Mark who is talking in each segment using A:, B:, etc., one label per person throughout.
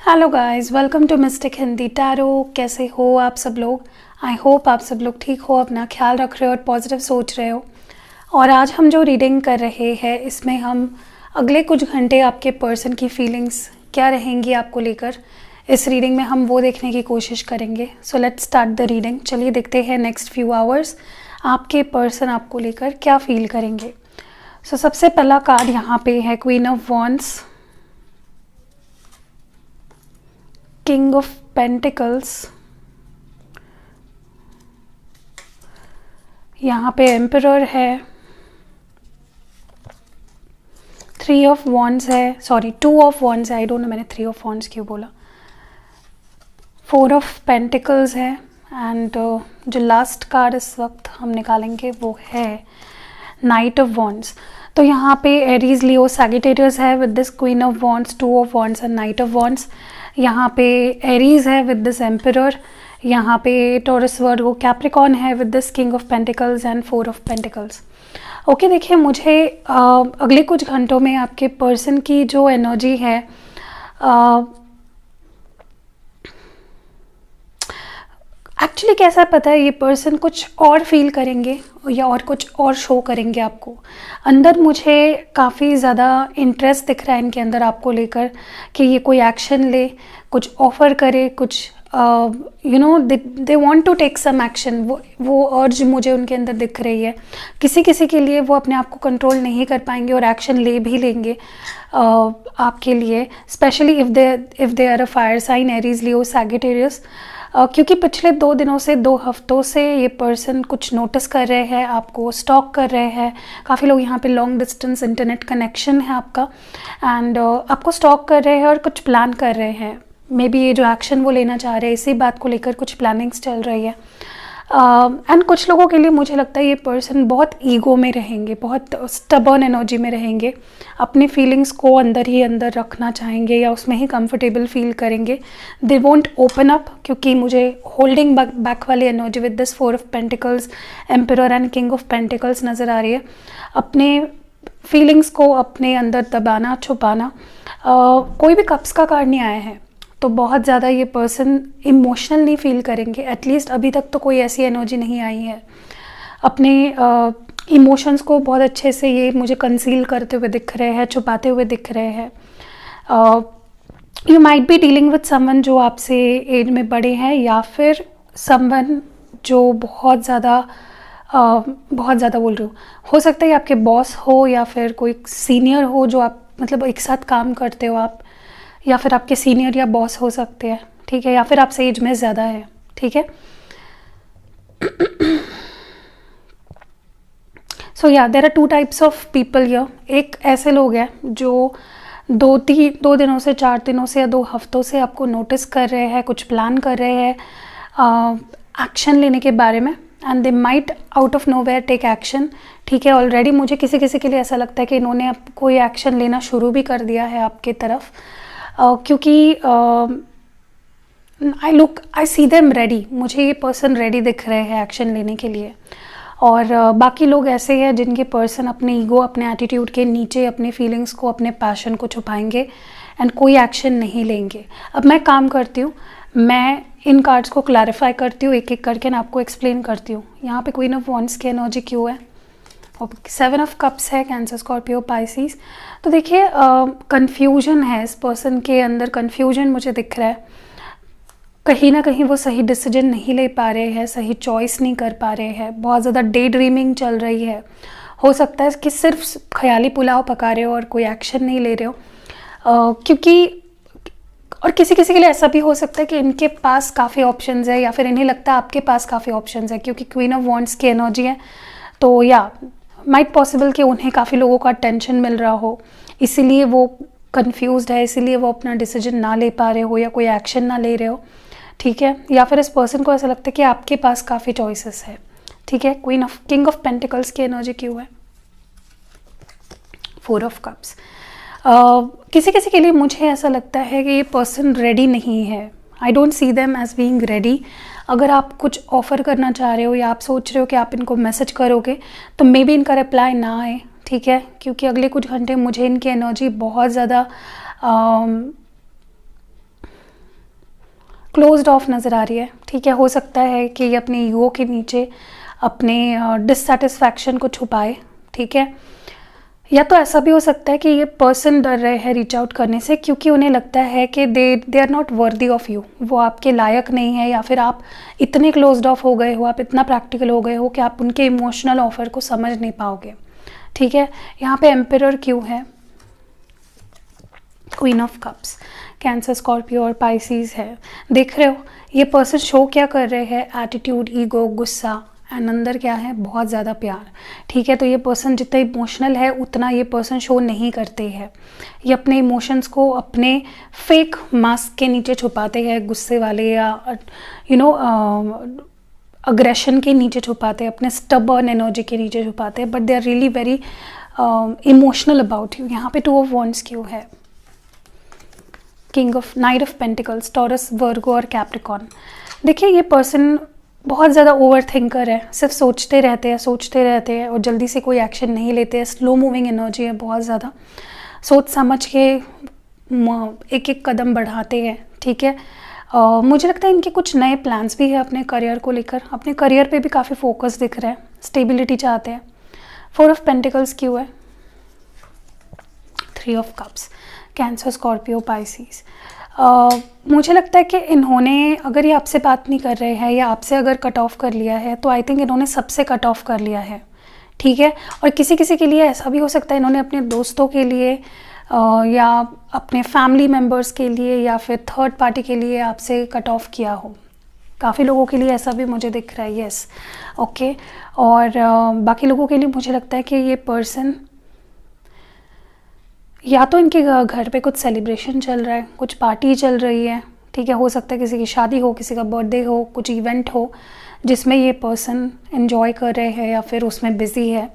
A: Hello guys, welcome to mystic Hindi tarot. कैसे हो आप सब लोग? आई होप आप सब लोग ठीक हो, अपना ख्याल रख रहे हो और पॉजिटिव सोच रहे हो। और आज हम जो रीडिंग कर रहे हैं इसमें हम अगले कुछ घंटे आपके पर्सन की फीलिंग्स क्या रहेंगी आपको लेकर, इस रीडिंग में हम वो देखने की कोशिश करेंगे। So let's start the reading. चलिए देखते हैं नेक्स्ट फ्यू आवर्स आपके पर्सन आपको लेकर क्या फील करेंगे। सो सबसे पहला कार्ड यहाँ पे है queen of wands, king of pentacles, यहाँ पे एम्परर है, थ्री ऑफ वॉन्ड्स है, सॉरी टू ऑफ वॉन्ड्स है, आई डोंट नो मैंने थ्री ऑफ वॉन्ड्स क्यों बोला, फोर ऑफ पेंटिकल्स है एंड जो लास्ट कार्ड इस वक्त हम निकालेंगे वो है नाइट ऑफ वॉन्ड्स। तो यहाँ पे एरीज, लियो, सैजिटेरियस है with this queen of wands, two of wands and night of wands. यहाँ पे एरीज है विद दिस एम्परर, यहाँ पे टॉरस, वर्गो, कैप्रिकॉन है with this king of pentacles and four of pentacles. Okay, देखिए मुझे अगले कुछ घंटों में आपके पर्सन की जो एनर्जी है एक्चुअली कैसा पता है, ये पर्सन कुछ और फील करेंगे या और कुछ और शो करेंगे आपको। अंदर मुझे काफ़ी ज़्यादा इंटरेस्ट दिख रहा है इनके अंदर आपको लेकर कि ये कोई एक्शन ले, कुछ ऑफ़र करे, कुछ they want to take some action. वो अर्ज मुझे उनके अंदर दिख रही है। किसी किसी के लिए वो अपने आप को कंट्रोल नहीं कर पाएंगे और एक्शन ले भी लेंगे आपके लिए, specially if they are a fire sign, Aries, Leo, Sagittarius. क्योंकि पिछले 2 दिनों से, 2 हफ्तों से ये पर्सन कुछ नोटिस कर रहे हैं, आपको स्टॉक कर रहे हैं। काफ़ी लोग यहाँ पे लॉन्ग डिस्टेंस इंटरनेट कनेक्शन है आपका एंड आपको स्टॉक कर रहे हैं और कुछ प्लान कर रहे हैं। मे बी ये जो एक्शन वो लेना चाह रहे हैं इसी बात को लेकर कुछ प्लानिंग्स चल रही है। एंड कुछ लोगों के लिए मुझे लगता है ये पर्सन बहुत ईगो में रहेंगे, बहुत स्टबर्न एनर्जी में रहेंगे, अपनी फीलिंग्स को अंदर ही अंदर रखना चाहेंगे या उसमें ही कंफर्टेबल फील करेंगे। दे वोंट ओपन अप, क्योंकि मुझे होल्डिंग बैक वाली energy with this four of pentacles, emperor and king of pentacles नज़र आ रही है। अपने फीलिंग्स को अपने अंदर दबाना, छुपाना। कोई भी कप्स का कार्ड नहीं आया है तो बहुत ज़्यादा ये पर्सन इमोशनल नहीं फील करेंगे। एटलीस्ट अभी तक तो कोई ऐसी एनर्जी नहीं आई है। अपने इमोशंस को बहुत अच्छे से ये मुझे कंसील करते हुए दिख रहे हैं, छुपाते हुए दिख रहे हैं। You might be dealing with someone जो आपसे एज में बड़े हैं, या फिर समवन जो बहुत ज़्यादा बोल रही हो सकता है आपके बॉस हो या फिर कोई सीनियर हो जो आप मतलब एक साथ काम करते हो आप, या फिर आपके सीनियर या बॉस हो सकते हैं, ठीक है, या फिर आपसे एज में ज़्यादा है, ठीक है। सो या there are 2 types of people here. एक ऐसे लोग हैं जो 2 दिनों से, 4 दिनों से या 2 हफ्तों से आपको नोटिस कर रहे हैं, कुछ प्लान कर रहे हैं एक्शन लेने के बारे में, and they might out of nowhere take action, ठीक है। ऑलरेडी मुझे किसी किसी के लिए ऐसा लगता है कि इन्होंने अब कोई एक्शन लेना शुरू भी कर दिया है आपके तरफ, क्योंकि आई सी देम रेडी। मुझे ये पर्सन रेडी दिख रहे हैं एक्शन लेने के लिए। और बाकी लोग ऐसे हैं जिनके पर्सन अपने ईगो, अपने एटीट्यूड के नीचे अपनी फीलिंग्स को, अपने पैशन को छुपाएंगे एंड कोई एक्शन नहीं लेंगे। अब मैं काम करती हूँ, मैं इन कार्ड्स को क्लैरिफाई करती हूँ एक एक करके ना, आपको एक्सप्लेन करती हूँ। यहाँ पे क्वीन ऑफ वॉन्ड्स की एनर्जी क्यों है, और 7 ऑफ कप्स है, कैंसर, स्कॉर्पियो, पाइसिस। तो देखिए कन्फ्यूजन है इस पर्सन के अंदर, कन्फ्यूजन मुझे दिख रहा है। कहीं ना कहीं वो सही डिसीजन नहीं ले पा रहे हैं, सही चॉइस नहीं कर पा रहे हैं, बहुत ज़्यादा डे ड्रीमिंग चल रही है। हो सकता है कि सिर्फ ख्याली पुलाव पका रहे हो और कोई एक्शन नहीं ले रहे हो, क्योंकि और किसी किसी के लिए ऐसा भी हो सकता है कि इनके पास काफ़ी ऑप्शंस है, या फिर इन्हें लगता है आपके पास काफ़ी ऑप्शंस है, क्योंकि क्वीन ऑफ वॉन्ड्स की एनर्जी है। तो या माइट पॉसिबल कि उन्हें काफ़ी लोगों का अटेंशन मिल रहा हो, इसीलिए वो कंफ्यूज्ड है, इसीलिए वो अपना डिसीजन ना ले पा रहे हो या कोई एक्शन ना ले रहे हो, ठीक है। या फिर इस पर्सन को ऐसा लगता है कि आपके पास काफ़ी चॉइसेस है, ठीक है। किंग ऑफ पेंटिकल्स की एनर्जी क्यों है, 4 ऑफ कप्स। किसी किसी के लिए मुझे ऐसा लगता है कि ये पर्सन रेडी नहीं है। I don't see them as being ready. अगर आप कुछ ऑफ़र करना चाह रहे हो या आप सोच रहे हो कि आप इनको मैसेज करोगे तो मे बी इनका रिप्लाई ना आए, ठीक है, क्योंकि अगले कुछ घंटे मुझे इनकी एनर्जी बहुत ज़्यादा क्लोज्ड ऑफ नज़र आ रही है, ठीक है। हो सकता है कि ये अपने ईगो के नीचे अपने डिससेटिस्फैक्शन को छुपाए, ठीक है। या तो ऐसा भी हो सकता है कि ये पर्सन डर रहे हैं रीच आउट करने से, क्योंकि उन्हें लगता है कि they are not worthy of you, वो आपके लायक नहीं है, या फिर आप इतने क्लोज्ड ऑफ हो गए हो, आप इतना प्रैक्टिकल हो गए हो कि आप उनके इमोशनल ऑफर को समझ नहीं पाओगे, ठीक है। यहाँ पे एम्परर क्यों है, queen of cups, cancer, Scorpio और पाइसीज है। देख रहे हो ये पर्सन शो क्या कर रहे हैं, एटीट्यूड, ईगो, गुस्सा, एंड अंदर क्या है, बहुत ज़्यादा प्यार, ठीक है। तो ये पर्सन जितना इमोशनल है उतना ये पर्सन शो नहीं करते हैं, ये अपने इमोशंस को अपने फेक मास्क के नीचे छुपाते हैं, गुस्से वाले या अग्रेशन के नीचे छुपाते हैं, अपने स्टबर्न एनर्जी के नीचे छुपाते हैं, but they are really very emotional about you. यहाँ पे 2 ऑफ वॉन्ड्स क्यों है, king of, knight of pentacles, Taurus, Virgo और कैप्रिकॉर्न। देखिए ये पर्सन बहुत ज़्यादा ओवर थिंकर है, सिर्फ सोचते रहते हैं और जल्दी से कोई एक्शन नहीं लेते हैं, स्लो मूविंग एनर्जी है, बहुत ज़्यादा सोच समझ के एक एक कदम बढ़ाते हैं, ठीक है। मुझे लगता है इनके कुछ नए प्लान्स भी है अपने करियर को लेकर, अपने करियर पे भी काफ़ी फोकस दिख रहा है, स्टेबिलिटी चाहते हैं। 4 ऑफ पेंटिकल्स क्यों है, 3 of cups, cancer, Scorpio, Pisces. मुझे लगता है कि इन्होंने, अगर ये आपसे बात नहीं कर रहे हैं या आपसे अगर कट ऑफ कर लिया है, तो आई थिंक इन्होंने सबसे कट ऑफ कर लिया है, ठीक है। और किसी किसी के लिए ऐसा भी हो सकता है इन्होंने अपने दोस्तों के लिए या अपने फैमिली मेम्बर्स के लिए या फिर थर्ड पार्टी के लिए आपसे कट ऑफ किया हो। काफ़ी लोगों के लिए ऐसा भी मुझे दिख रहा है, यस, ओके। और बाकी लोगों के लिए मुझे लगता है कि ये पर्सन, या तो इनके घर पे कुछ सेलिब्रेशन चल रहा है, कुछ पार्टी चल रही है, ठीक है। हो सकता है किसी की शादी हो, किसी का बर्थडे हो, कुछ इवेंट हो जिसमें ये पर्सन एंजॉय कर रहे हैं या फिर उसमें बिज़ी है।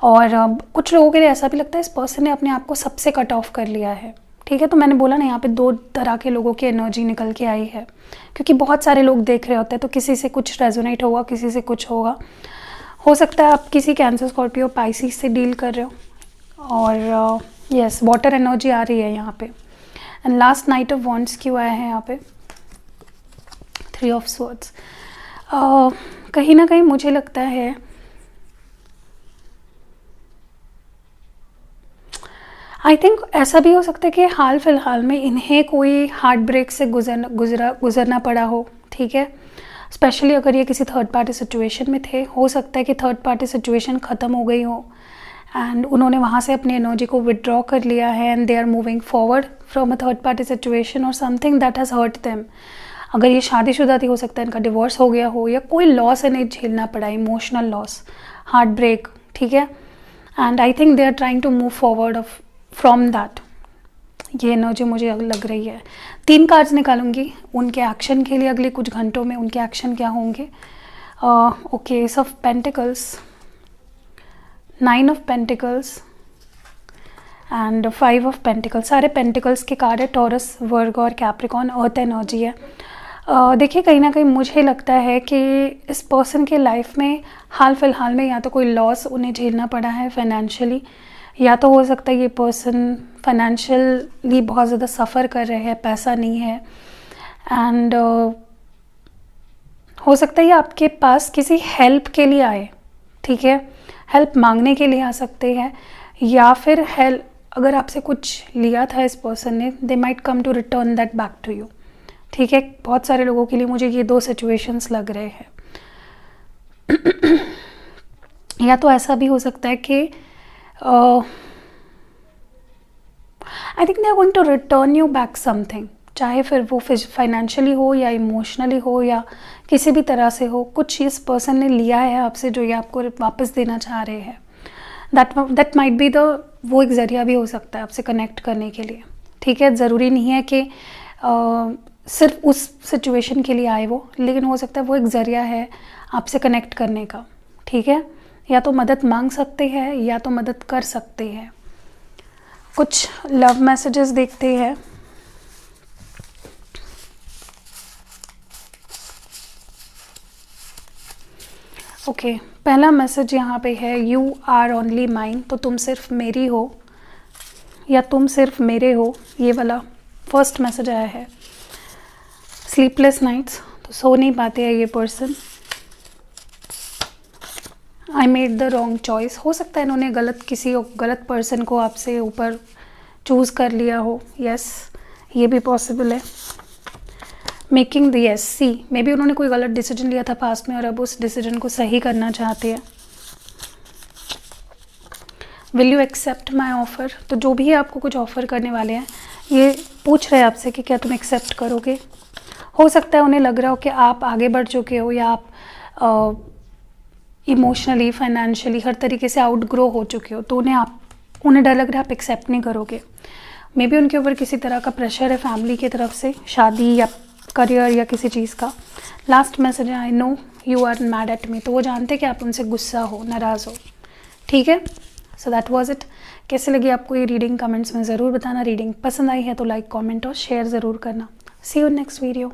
A: और कुछ लोगों के लिए ऐसा भी लगता है इस पर्सन ने अपने आप को सबसे कट ऑफ कर लिया है, ठीक है। तो मैंने बोला ना, यहाँ पे 2 तरह के लोगों की एनर्जी निकल के आई है, क्योंकि बहुत सारे लोग देख रहे होते हैं, तो किसी से कुछ रेजोनेट होगा, किसी से कुछ होगा। हो सकता है आप किसी कैंसर, स्कॉर्पियो, पाइसिस से डील कर रहे हो। और यस, वाटर एनर्जी आ रही है यहाँ पे। And last, night of wands क्यों आया है यहाँ पे, 3 ऑफ स्वॉर्ड्स। कहीं ना कहीं मुझे लगता है आई थिंक ऐसा भी हो सकता है कि हाल फिलहाल में इन्हें कोई हार्ट ब्रेक से गुजरना पड़ा हो, ठीक है। स्पेशली अगर ये किसी थर्ड पार्टी सिचुएशन में थे, हो सकता है कि थर्ड पार्टी सिचुएशन ख़त्म हो गई हो एंड उन्होंने वहाँ से अपनी एनर्जी को विड्रॉ कर लिया है and they are moving forward from a third party situation और something that has hurt them. अगर ये शादीशुदा थी, हो सकता है इनका डिवोर्स हो गया हो या कोई लॉस इन्हें झेलना पड़ा, इमोशनल लॉस, हार्ट ब्रेक, ठीक है। And I think they are trying to move forward from that. ये एनर्जी मुझे लग रही है। 3 कार्ड्स निकालूंगी उनके एक्शन के लिए, अगले कुछ घंटों में उनके एक्शन क्या होंगे। Okay, S of pentacles, 9 of pentacles and 5 of pentacles. सारे पेंटिकल्स के कार्ड है, टॉरस, वर्ग और कैप्रिकॉर्न, अर्थ एनर्जी है। देखिए कहीं ना कहीं मुझे लगता है कि इस पर्सन के लाइफ में हाल फिलहाल में या तो कोई लॉस उन्हें झेलना पड़ा है फाइनेंशियली, या तो हो सकता है ये पर्सन फाइनेंशियली बहुत ज़्यादा सफ़र कर रहे हैं, पैसा नहीं है। एंड हो सकता है ये आपके पास किसी हेल्प के लिए आए, ठीक है, हेल्प मांगने के लिए आ सकते हैं, या फिर हेल्प अगर आपसे कुछ लिया था इस पर्सन ने, they might come to return that back to you, ठीक है। बहुत सारे लोगों के लिए मुझे ये 2 सिचुएशंस लग रहे हैं। या तो ऐसा भी हो सकता है कि I think they are going to return you back something, चाहे फिर वो फाइनेंशियली हो या इमोशनली हो या किसी भी तरह से हो। कुछ इस पर्सन ने लिया है आपसे जो ये आपको वापस देना चाह रहे हैं। दैट माइट बी द, वो एक ज़रिया भी हो सकता है आपसे कनेक्ट करने के लिए, ठीक है। ज़रूरी नहीं है कि सिर्फ उस सिचुएशन के लिए आए वो, लेकिन हो सकता है वो एक ज़रिया है आपसे कनेक्ट करने का, ठीक है। या तो मदद मांग सकते हैं या तो मदद कर सकते हैं। कुछ लव मैसेजेस देखते हैं। ओके, पहला मैसेज यहाँ पे है, यू आर ओनली माइन, तो तुम सिर्फ मेरी हो या तुम सिर्फ मेरे हो, ये वाला फर्स्ट मैसेज आया है। स्लीपलेस नाइट्स, तो सो नहीं पाते हैं ये person. I made the wrong choice, हो सकता है इन्होंने किसी गलत पर्सन को आपसे ऊपर चूज़ कर लिया हो। यस, ये भी पॉसिबल है। Making the yes see, maybe उन्होंने कोई गलत डिसीजन लिया था पास्ट में और अब उस डिसीजन को सही करना चाहते हैं। Will you accept my offer, तो जो भी आपको कुछ ऑफ़र करने वाले हैं ये पूछ रहे हैं आपसे कि क्या तुम एक्सेप्ट करोगे। हो सकता है उन्हें लग रहा हो कि आप आगे बढ़ चुके हो या आप इमोशनली, फाइनेंशियली, हर तरीके से आउटग्रो हो चुके हो, तो उन्हें डर लग रहा है आप एक्सेप्ट नहीं करोगे। मे बी उनके ऊपर किसी तरह का प्रेशर है फैमिली की तरफ से, शादी या करियर या किसी चीज़ का। लास्ट मैसेज है, I know you are mad at me, तो वो जानते कि आप उनसे गुस्सा हो, नाराज़ हो। ठीक है, सो दैट वाज इट। कैसे लगी आपको ये रीडिंग, कमेंट्स में ज़रूर बताना। रीडिंग पसंद आई है तो लाइक, कमेंट और शेयर ज़रूर करना। सी यू नेक्स्ट वीडियो।